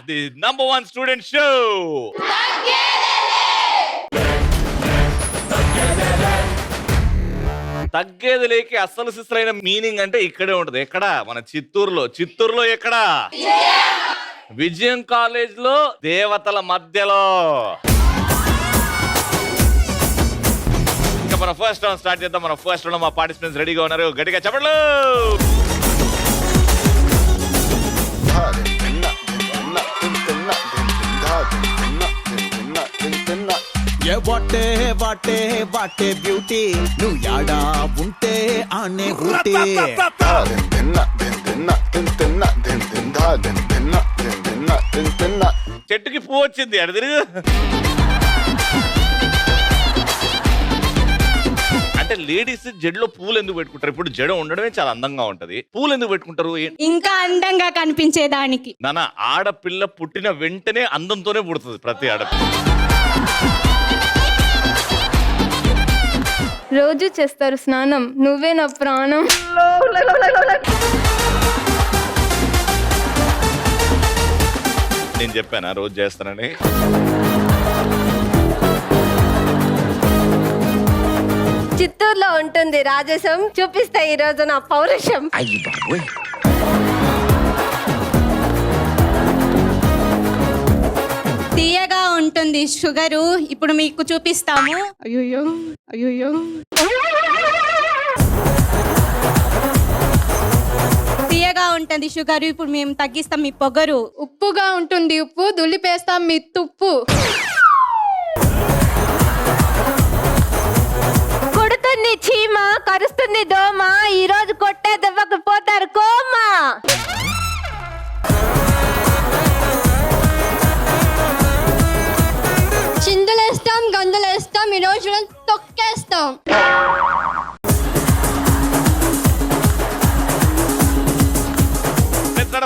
The #1 student show. తగ్గేదిలేకి అస్సలు సిస్సలైన meaning అంటే ఇక్కడే ఉంటది. ఎక్కడ? మన చిత్తూరులో ఎక్కడ? విజయం కాలేజ్ లో, దేవతల మధ్యలో. ఇంకా మన ఫస్ట్ రౌండ్ స్టార్ట్ చేద్దాం. మన ఫస్ట్ రౌండ్ మా పార్టిసిపెంట్స్ రెడీగా ఉన్నారు. గట్టిగా చెప్పండి. వాటే వాటే వాటే బ్యూటీ నువ్వు యాడా ఉంటే ఆనే ఊటీ. చెట్టుకి పువ్వు వచ్చింది అడు తిరుగు. అంటే లేడీస్ జడలో పూలు ఎందుకు పెట్టుకుంటారు? ఇప్పుడు జడ ఉండడమే చాలా అందంగా ఉంటది. పూలు ఎందుకు పెట్టుకుంటారు? ఇంకా అందంగా కనిపించేదానికి. నాన్న, ఆడపిల్ల పుట్టిన వెంటనే అందంతోనే పుడుతుంది ప్రతి ఆడపిల్ల. రోజు చేస్తారు స్నానం, నువ్వే నా ప్రాణం. నేను చెప్పానా రోజు చేస్తానని? చిత్తూరులో ఉంటుంది రాజసం, చూపిస్తా ఈ రోజు నా పౌరుషం. తీయగా ఉంటుంది షుగరు, ఇప్పుడు మీకు చూపిస్తాము. అయ్యో అయ్యో. తీయగా ఉంటుంది షుగరు, ఇప్పుడు మేము తగ్గిస్తాం మీ పొగరు. ఉప్పుగా ఉంటుంది ఉప్పు, దులిపేస్తాం మీ తుప్పు. కొడుతుంది చీమ, కరుస్తుంది దోమ, ఈ రోజు కొట్టే దెబ్బకు పోతారు కోమా. చిందులేస్తాం, గందులేస్తాం, ఈ రోజు తొక్కేస్తాం.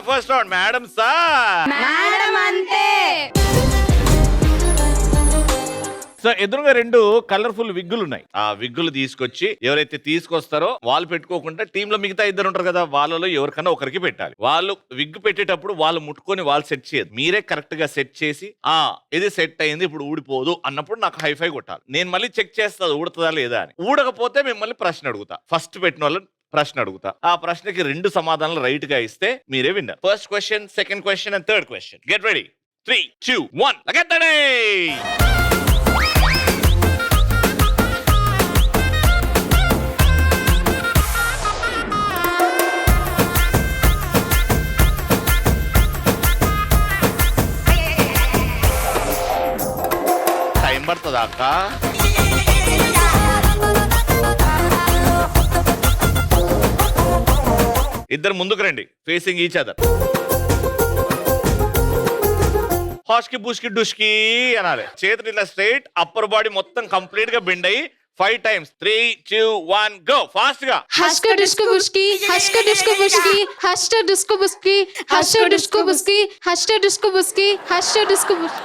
First round madam sir. Madam అంతే. సో ఎదురుగా 2 కలర్ఫుల్ విగ్గులు ఉన్నాయి. ఆ విగ్గులు తీసుకొచ్చి ఎవరైతే తీసుకొస్తారో వాళ్ళు పెట్టుకోకుండా టీమ్ లో మిగతా 2 ఉంటారు కదా, వాళ్ళలో ఎవరికన్నా ఒకరికి పెట్టాలి. వాళ్ళు విగ్గు పెట్టేటప్పుడు వాళ్ళు ముట్టుకొని వాళ్ళు సెట్ చేయదు. మీరే కరెక్ట్ గా సెట్ చేసి ఇది సెట్ అయింది ఇప్పుడు ఊడిపోదు అన్నప్పుడు నాకు హైఫై కొట్టాలి. నేను మళ్ళీ చెక్ చేస్తా ఊడుతుందా లేదా అని. ఊడకపోతే మిమ్మల్ని ప్రశ్న అడుగుతా. ఫస్ట్ పెట్టిన వాళ్ళని ప్రశ్న అడుగుతా. ఆ ప్రశ్నకి 2 సమాధానాలు రైట్ గా ఇస్తే మీరే winner. First question, second question and third question. Get ready. 3, 2, 1 లగెత్తడే. టైం పడుతుందా అక్క? ఇద్దరు ముందుకు రండి, ఫేసింగ్ ఈచ్ అదర్. హాష్కి బుష్కి డుష్కి అనాలి. చేతులు ఇలా స్ట్రైట్, అప్పర్ బాడీ మొత్తం కంప్లీట్ గా బెండ్ అయ్యి 5 times. 3, 2, 1 గో. ఫాస్ట్ గా. హస్క డిస్కు బుస్కి, హస్క డిస్కు బుస్కి, హస్ట డిస్కు బుస్కి, హస్ట డిస్కు బుస్కి, హస్ట డిస్కు బుస్కి, హస్ట డిస్కు బుస్కి.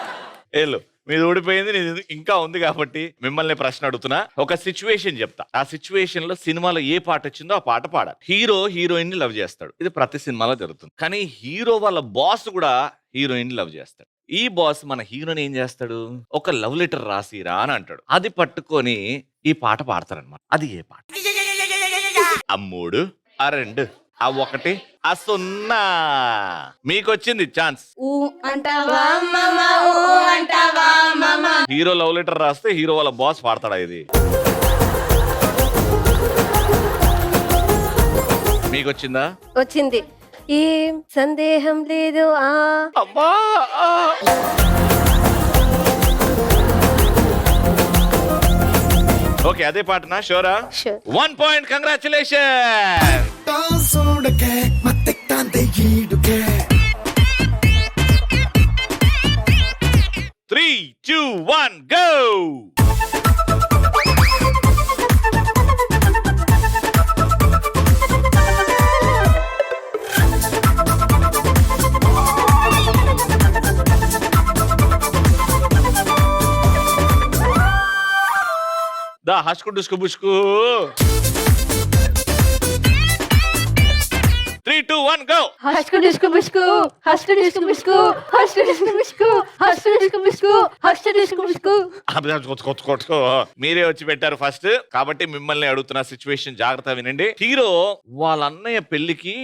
ఏళ్ళు మీది ఊడిపోయింది, నీది ఇంకా ఉంది కాబట్టి మిమ్మల్ని ప్రశ్న అడుగుతున్నా. ఒక సిచ్యువేషన్ చెప్తా. ఆ సిచ్యువేషన్ లో సినిమాలో ఏ పాట వచ్చిందో ఆ పాట పాడాలి. హీరో హీరోయిన్ ని లవ్ చేస్తాడు. ఇది ప్రతి సినిమాలో జరుగుతుంది. కానీ హీరో వాళ్ళ బాస్ కూడా హీరోయిన్ ని లవ్ చేస్తాడు. ఈ బాస్ మన హీరోని ఏం చేస్తాడు? ఒక లవ్ లెటర్ రాసిరా అని అంటాడు. అది పట్టుకొని ఈ పాట పాడతారనమాట. అది ఏ పాట? ఆ 3, ఆ 2, ఆ 1, ఆ 0. మీకు వచ్చింది ఛాన్స్. హీరో లవ్ లెటర్ రాస్తే హీరో వాళ్ళ బాస్ పాడతాడా? ఇది మీకు వచ్చిందా? వచ్చింది. ఏం సందేహం లేదు. అబ్బా. ఓకే, అదే పాటనా? షోరా? 1 point. కంగ్రాచులేషన్. 3, 2, 1 go. దా హస్కు డుస్కు బుస్కు. 3, 3, 2, 1 go. హస్కు డిస్కు బిస్కు హస్కు డిస్కు బిస్కు హస్కు డిస్కు బిస్కు హస్కు డిస్కు బిస్కు హస్కు డిస్కు బిస్కు. కొట్టుకో. మీరే వచ్చి పెట్టారు ఫస్ట్ కాబట్టి మిమ్మల్ని అడుగుతున్న సిచ్యువేషన్ జాగ్రత్త వినండి. హీరో వాళ్ళ అన్నయ్య పెళ్లికి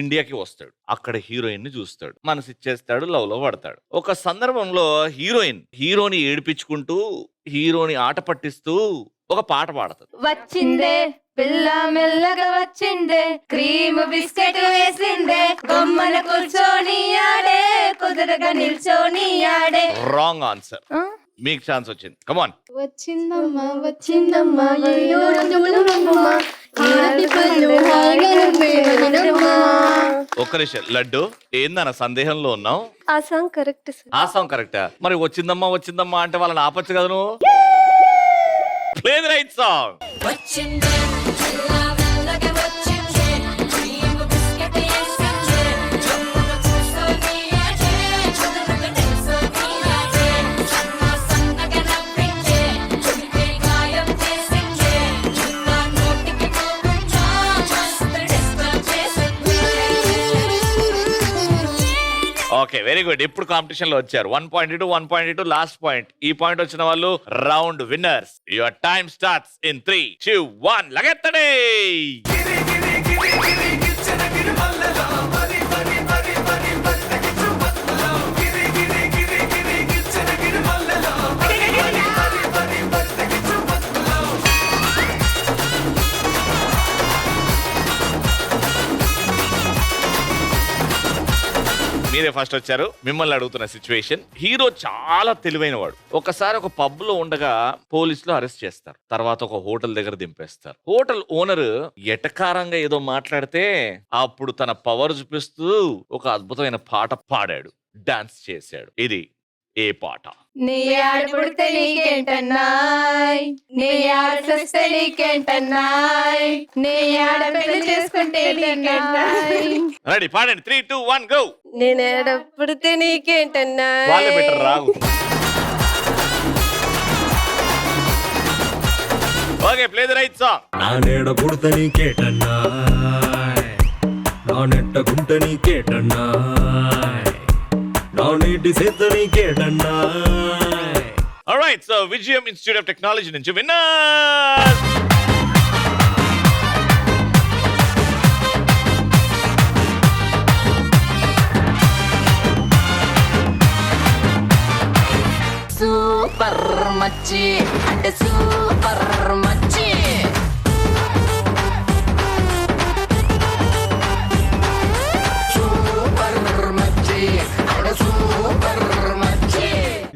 ఇండియాకి వస్తాడు. అక్కడ హీరోయిన్ ని చూస్తాడు, మనసిచ్చేస్తాడు, లవ్ లో పడతాడు. ఒక సందర్భంలో హీరోని ఏడిపించుకుంటూ హీరోని ఆట పట్టిస్తూ ఒక పాట పాడుతుంది. వచ్చిందే పిల్ల మెల్లగా వచ్చిందే క్రీమ్ బిస్కెట్ వేసిందే బొమ్మన కూర్చొని ఆడే కుదురుగా నిల్చొని ఆడే. Wrong answer. మీకు ఛాన్స్ వచ్చింది. కమాన్. వచ్చిందమ్మా వచ్చిందమ్మా ఎల్లో రంగుల రంగుమ్మ ఈరటి పళ్ళు హాయిగా నువ్వేనమ్మా. ఒక్క నిమిషం లడ్డు, ఏందన్న సందేహంలో ఉన్నావు? ఆ సాంగ్ కరెక్ట్ సార్. ఆ సాంగ్ కరెక్టా? మరి వచ్చిందమ్మా అంటే వాళ్ళని ఆపచ్చు కదా నువ్వు. Play the right song. Okay, very good. ఇప్పుడు కాంపిటీషన్ లో వచ్చారు. 1.2 లాస్ట్ పాయింట్. ఈ పాయింట్ వచ్చిన వాళ్ళు round winners. Your time starts in 3, 2, 1 లగెత్తడే. మీరే ఫస్ట్ వచ్చారు. మిమ్మల్ని అడుగుతున్న సిచ్యువేషన్, హీరో చాలా తెలివైన వాడు. ఒకసారి ఒక పబ్ లో ఉండగా పోలీసులు అరెస్ట్ చేస్తారు. తర్వాత ఒక హోటల్ దగ్గర దింపేస్తారు. హోటల్ ఓనర్ ఎటకారంగా ఏదో మాట్లాడితే అప్పుడు తన పవర్ చూపిస్తూ ఒక అద్భుతమైన పాట పాడాడు, డాన్స్ చేశాడు. ఇది ఏ పాట? నీ ఆడ పుడితే నీకేంటన్నాయ్, నీ ఆడ చూస్తే నీకేంటన్నాయ్, నీ ఆడ పెళ్లి చేసుకుంటే నీకేంటన్నాయ్. రెడీ, పాడండి. 3, 2, 1 గో. నేను ఆడ పుడితే నీకేంటన్నాయ్. వాళ్ళే బెటర్ రాగు. Okay, play the right song. నా నేడ పుడత నీకేటన్నాయ్, నా నెట్ట గుంట నీకేటన్నాయ్, నా నీటి సేత నీకేటన్నాయ్. ఆల్రైట్, సో విజయం ఇన్స్టిట్యూట్ ఆఫ్ టెక్నాలజీ నుంచి విన్నర్. సూపర్ మచ్చి అంటే సూపర్ మచ్చి. సూపర్ మచ్చి అంటే సూపర్ మచ్చి.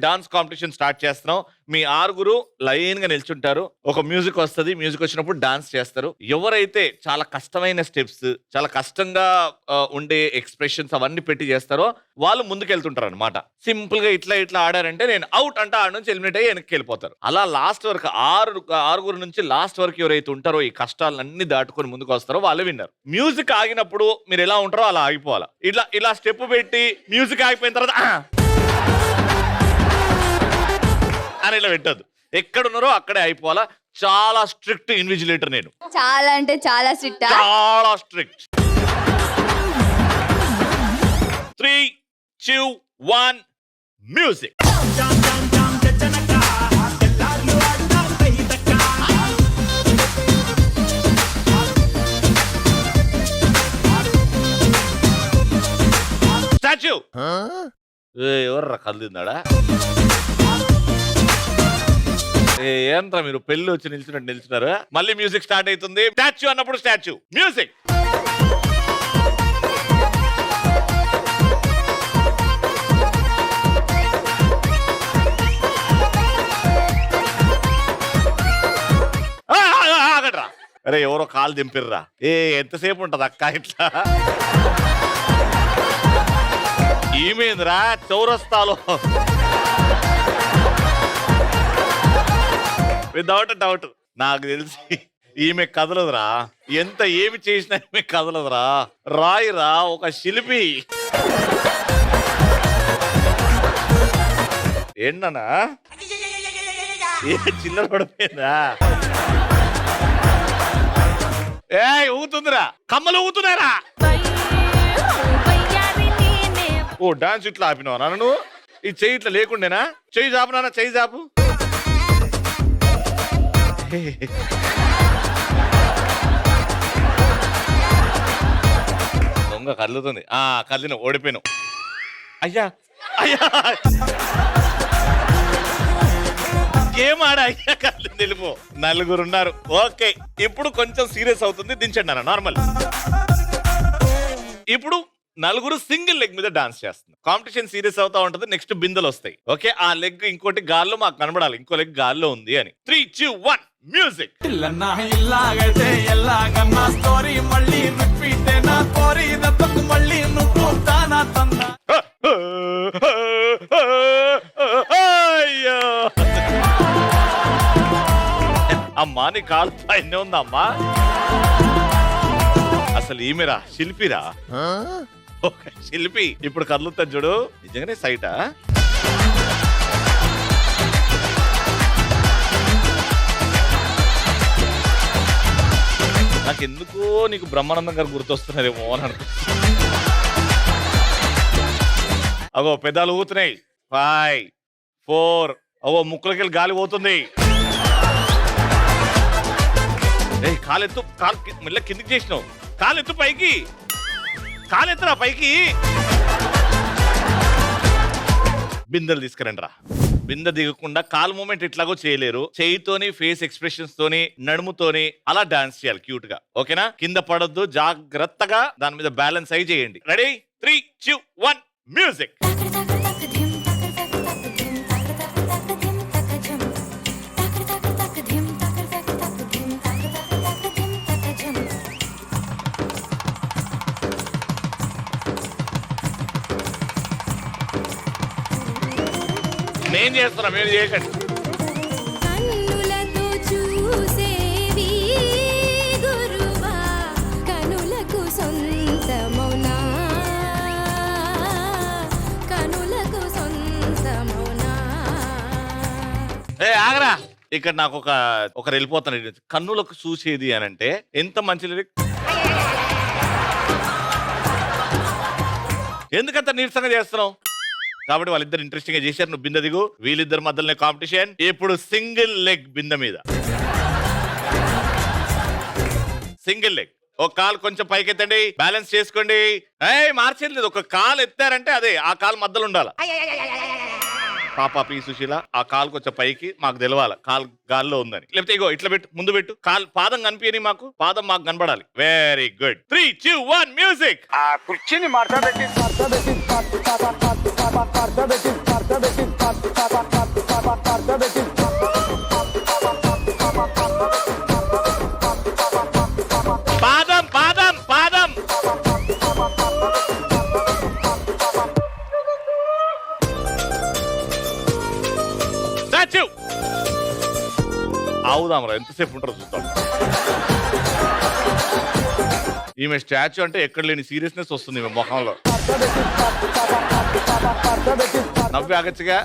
డాన్స్ కాంపిటీషన్ స్టార్ట్ చేస్తున్నాం. మీ ఆరుగురు లైన్ గా నిల్చుంటారు. ఒక మ్యూజిక్ వస్తుంది. మ్యూజిక్ వచ్చినప్పుడు డాన్స్ చేస్తారు. ఎవరైతే చాలా కష్టమైన స్టెప్స్, చాలా కష్టంగా ఉండే ఎక్స్ప్రెషన్స్ అవన్నీ పెట్టి చేస్తారో వాళ్ళు ముందుకెళ్తుంటారు అనమాట. సింపుల్ గా ఇట్లా ఆడారంటే నేను అవుట్ అంటే ఆడ నుంచి ఎలిమినేట్ అయ్యి వెనక్కి వెళ్ళిపోతారు. అలా లాస్ట్ వరకు ఆరుగురు నుంచి లాస్ట్ వరకు ఎవరైతే ఉంటారో ఈ కష్టాలన్నీ దాటుకొని ముందుకు వస్తారో వాళ్ళే విన్నారు. మ్యూజిక్ ఆగినప్పుడు మీరు ఎలా ఉంటారో అలా ఆగిపోవాలి. ఇలా స్టెప్ పెట్టి మ్యూజిక్ ఆగిపోయిన తర్వాత అని ఇలా పెట్టద్దు. ఎక్కడున్నారో అక్కడే అయిపోవాలా. చాలా స్ట్రిక్ట్ ఇన్విజిలేటర్ నేను. చాలా అంటే చాలా స్ట్రిక్ట్. చాలా స్ట్రిక్ట్. 3, 2, 1 మ్యూజిక్. స్టాచ్యూ ఎవర్రా కదిలిందాడా? ఏంట్రా మీరు పెళ్లి వచ్చి నిల్చున్నారు? మళ్ళీ మ్యూజిక్ స్టార్ట్ అవుతుంది. స్టాచ్యూ అన్నప్పుడు స్టాచ్యూ మ్యూజిక్. ఆగడ్రా. అరే ఎవరో కాలు దింపిర్రా. ఎంతసేపు ఉంటది అక్క ఇట్లా? ఈమెంద్రా చౌరస్తాలో వితౌట్ డౌట్ నాకు తెలిసి ఈమె కదలదురా. ఎంత ఏమి చేసినా ఈమె కదలదురా. రాయిరా, ఒక శిల్పి. ఏంటన్నా చిల్లర పడిపోయిందా? ఊగుతుందిరా, కమ్మలు ఊగుతున్నారా? ఓ డాన్స్ ఇట్లా ఆపినావు నాన్న నువ్వు ఈ చెయ్యి ఇట్లా లేకుండేనా చెయ్యి చాపు నాన్న చెయ్యి చాపు దొంగ కదులుతుంది కదిలిన ఓడిపోయాను అయ్యా అయ్యా గేమ్ ఆడా అయ్యా కళ్ళు నిలుపు నలుగురు ఉన్నారు ఓకే ఇప్పుడు కొంచెం సీరియస్ అవుతుంది దించండి అన్న నార్మల్ ఇప్పుడు నలుగురు సింగిల్ లెగ్ మీద డాన్స్ చేస్తుంది కాంపిటీషన్ సీరియస్ అవుతా ఉంటది నెక్స్ట్ బిందెలు వస్తాయి ఓకే ఆ లెగ్ ఇంకోటి గాల్లో మాకు కనబడాలి ఇంకో లెగ్ గాల్లో ఉంది అని 3, 2, 1 మ్యూజిక్ ఇలాగైతే ఎలాగన్నా స్టోరీ మళ్ళీ రిపీట్ నా కోరి దెబ్బకు మళ్ళీ నువ్వు తానా తందా అయ్యో అమ్మా నీ కాలు పైన ఉందమ్మా అసలు ఈమెరా శిల్పిరా ఓకే శిల్పి ఇప్పుడు కదులుతా చూడు నిజంగానే సైటా నాకెందుకో నీకు బ్రహ్మానందం గారు గుర్తొస్తున్నారేమో అని అనుకుంటున్నా అగో పెదాలు ఊతున్నాయి 5, 4 అవో ముక్కులకి గాలి పోతుంది కాలెత్తు కాలు మెల్ల కిందికి చేసినావు కాలెత్తు పైకి కాలెత్తరా పైకి బిందెలు తీసుకురండి రా బిందె దిగకుండా కాలు మూమెంట్ ఇట్లాగో చేయలేరు చేయితోని ఫేస్ ఎక్స్ప్రెషన్స్ తోని నడుముతోని అలా డాన్స్ చేయాలి క్యూట్ గా ఓకేనా కింద పడొద్దు జాగ్రత్తగా దాని మీద బ్యాలెన్స్ అయి చేయండి రెడీ 3, 2, 1 మ్యూజిక్ నేను చేస్తున్నా మీరు చేయకండి కన్నులతో చూసేవి గురువా కనులకు సొంతమౌనా కనులకు సొంతమౌనా ఆగరా ఇక్కడ నాకు ఒకరు వెళ్ళిపోతాను కన్నులకు చూసేది అని అంటే ఎంత మంచి లిరిక్ ఎందుకంత నీరసంగా చేస్తున్నావు కాబట్టి వాళ్ళిద్దరు ఇంట్రెస్టింగ్ గా చేశారు నువ్వు బిందె దిగు వీళ్ళిద్దరు మధ్యలోనే కాంపిటీషన్ ఇప్పుడు సింగిల్ లెగ్ బిందె మీద సింగిల్ లెగ్ ఒక కాలు కొంచెం పైకి ఎత్తండి బ్యాలెన్స్ చేసుకోండి మార్చేది లేదు ఒక కాలు ఎత్తారంటే అదే ఆ కాలు మధ్యలో ఉండాలి పాప పి సుశీల ఆ కాలు కొంచెం పైకి మాకు తెలవాలి కాలు గాల్లో ఉందని లేకపోతే ఇగో ఇట్లా పెట్టు ముందు పెట్టు కాలు పాదం కనిపించని మాకు పాదం మాకు కనబడాలి వెరీ గుడ్ 3, 2, 1 మ్యూజిక్ కుర్చీని మార్చబెట్టి పాదం పాదం పాదం స్టాచ్యూ ఆవుదామరా ఎంతసేపు ఉంటారో చూద్దాం ఈమె స్టాచ్యూ అంటే ఎక్కడ లేని సీరియస్నెస్ వస్తుంది ఈమె ముఖంలో నవ్వి ఆగచ్చుగా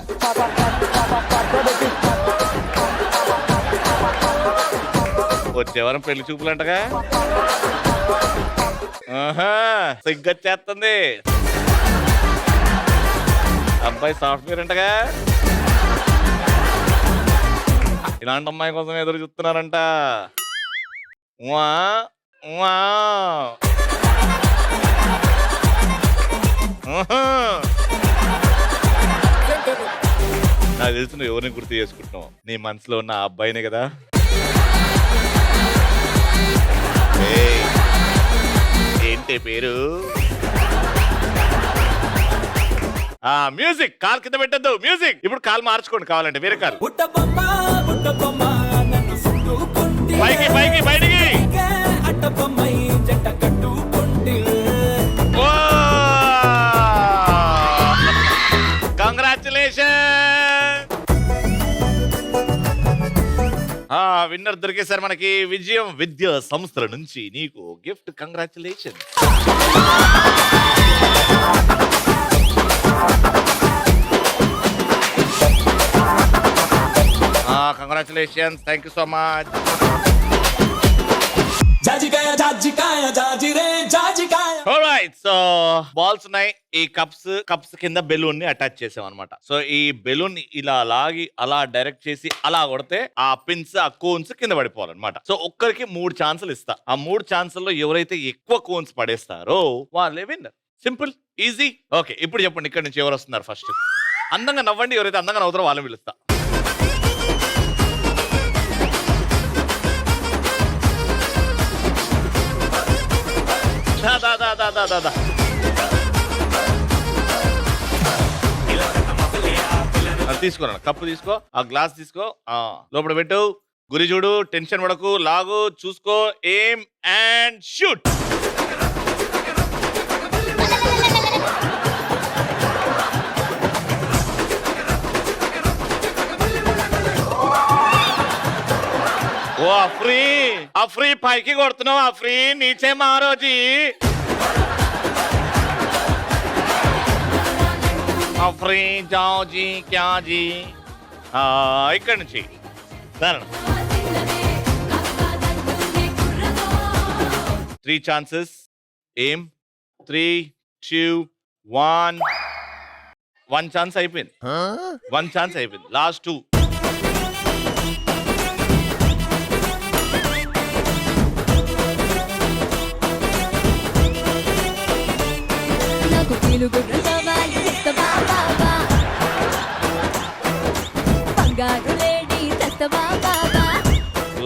వచ్చేవారం పెళ్లి చూపులంటగా సిగ్గొచ్చేస్తుంది అబ్బాయి సాఫ్ట్వేర్ అంటగా ఇలాంటి అమ్మాయి కోసం ఎదురు చూస్తున్నారంట వా వా నాకు తెలుసు నువ్వు ఎవరిని గుర్తు చేసుకుంటున్నావు నీ మనసులో ఉన్న ఆ అబ్బాయినే కదా ఏంటి పేరు మ్యూజిక్ కాల్ కింద పెట్టద్దు మ్యూజిక్ ఇప్పుడు కాల్ మార్చుకోండి కావాలంటే వేరే కాల్ పైకి పైకి బయటికి కంగ్రాచులేషన్ విన్నర్ దొరికేసారు మనకి విజయం విద్యా సంస్థల నుంచి నీకు gift congratulation congratulations thank you so much alright so balls ఉన్నాయి ఈ కప్స్ కింద బెలూన్ ని అటాచ్ చేసాం అనమాట సో ఈ బెలూన్ ని ఇలా లాగి అలా డైరెక్ట్ చేసి అలా కొడితే ఆ పిన్స్ ఆ కోన్స్ కింద పడిపోవాలన్నమాట సో ఒక్కరికి 3 ఛాన్సులు ఇస్తా ఆ 3 ఛాన్సుల్లో ఎవరైతే ఎక్కువ కోన్స్ పడేస్తారో వాళ్ళే విన్నర్ సింపుల్ ఈజీ ఓకే ఇప్పుడు చెప్పండి ఇక్కడ నుంచి ఎవరు వస్తున్నారు ఫస్ట్ అందంగా నవ్వండి ఎవరైతే అందంగా నవ్వుతారో వాళ్ళని పిలుస్తా దా తీసుకోరా కప్పు తీసుకో ఆ గ్లాస్ తీసుకో లోపల పెట్టు గురి చూడు టెన్షన్ పడకు లాగు చూసుకో ఎయిమ్ అండ్ షూట్ ఓ అఫ్రీ పైకి కొడుతున్నావు అఫ్రీ నీచే మారోజీ అఫ్రీ జాओ जी क्या जी ఇక్కడ నుంచి 3 ఛాన్సెస్ ఎయిమ్ 3 2 1 1 ఛాన్స్ అయిపోయింది 1 ఛాన్స్ అయిపోయింది లాస్ట్ 2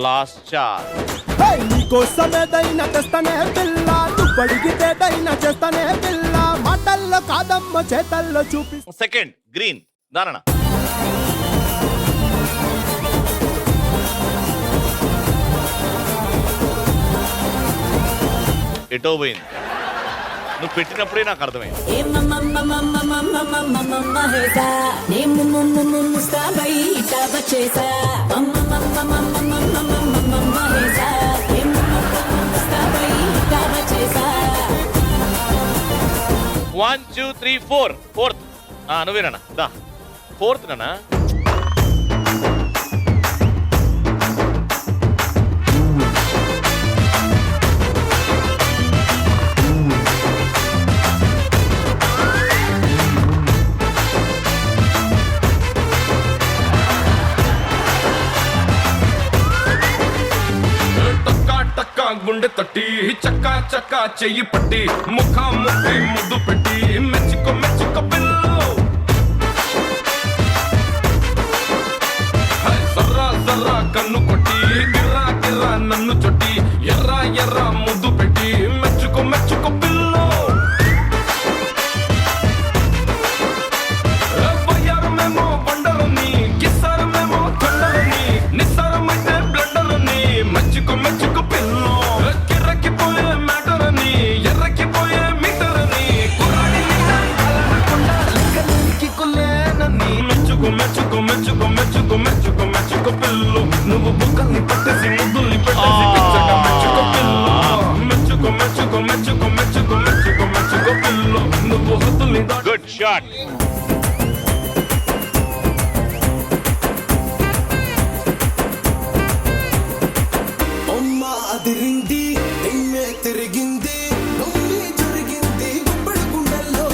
లాస్ట్ ఛాన్స్ నీకోసమేదైనా తెస్తానే పిల్ల నువ్వు అడిగితేదైనా చేస్తానే పిల్ల మాటల్లో కాదమ్మ చేతల్లో చూపి సెకండ్ గ్రీన్ దానన్న ఎటో పోయింది నువ్వు పెట్టినప్పుడే నాకు అర్థమైంది వన్ 2 3 4 ఫోర్త్ నువ్వేనా దా ఫోర్త్ నానా గుండె తట్టి చక్కా చక్కా చెయ్యి పట్టి ముఖాముఖి ముద్దు పెట్టి మెచ్చుకో మెచ్చుకో పిల్లు సర్రా సర్రా కన్ను కొట్టి గిర్రా గిర్రా నన్ను చొట్టి ఎర్రా ఎర్రా ముద్దు పెట్టి మెచ్చుకో మెచ్చుకో పిల్లు వయ్యారమేమో బండలని కిస్సారమేమో కొండలని నిస్సారమైతే బ్లండలని మెచ్చుకో మెచ్చుకో మెచ్చుకో మెచ్చుకో మెచ్చుకో మెచ్చుకో మెచ్చుకో పిల్లు నువ్వు బుక్కల్ని పట్టేసి ముద్దుల్ని పెట్టేసి పిచ్చగా మెచ్చుకో పిల్లు మెచ్చుకో మెచ్చుకో మెచ్చుకో మెచ్చుకో మెచ్చుకో మెచ్చుకో పిల్లు నువ్వు హద్దుల్ని గుడ్ షాట్ అమ్మ అదిరింది ఎమ్మె తిరిగింది నొమ్మి జరిగింది గుబ్బడి గుండెల్లో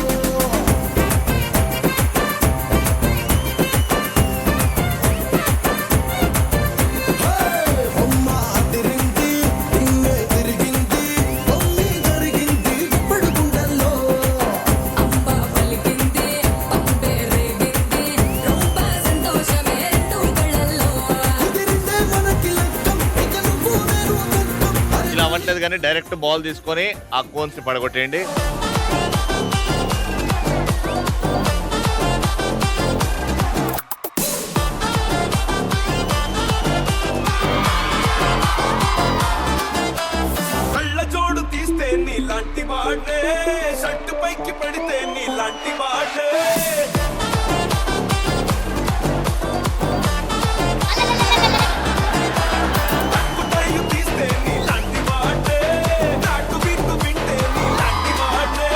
అవ్వట్లేదు కానీ డైరెక్ట్ బాల్ తీసుకొని ఆ కోన్స్ ని పడగొట్టేయండి కళ్ళ జోడు తీస్తే నీలాంటి వాడే షర్టు పైకి పడితే నీలాంటి వాడే తీస్తే నీలాంటి వాడే నాటు వింటూ వింటే నీలాంటి వాడే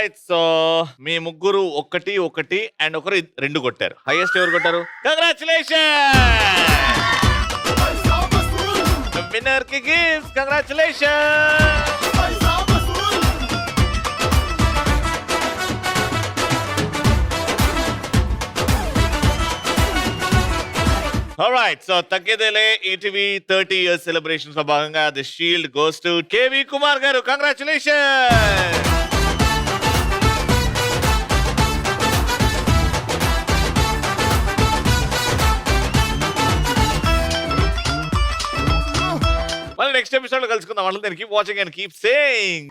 రైట్ సో మీ ముగ్గురు ఒకటి అండ్ ఒకరు 2 కొట్టారు. హైయెస్ట్ ఎవరు కొట్టారు? కంగ్రాచులేషన్ విన్నర్ కి గిఫ్ట్స్. కంగ్రాచులేషన్. Alright, so తగ్గేదేలే ఈటీవీ 30 years సెలబ్రేషన్స్ లో భాగంగా the shield goes to KV Kumar గారు. కంగ్రాచులేషన్. మళ్ళీ నెక్స్ట్ ఎపిసోడ్ లో కలుసుకుందాం. వాళ్ళందరికీ వాచింగ్ అండ్ కీప్ సేయింగ్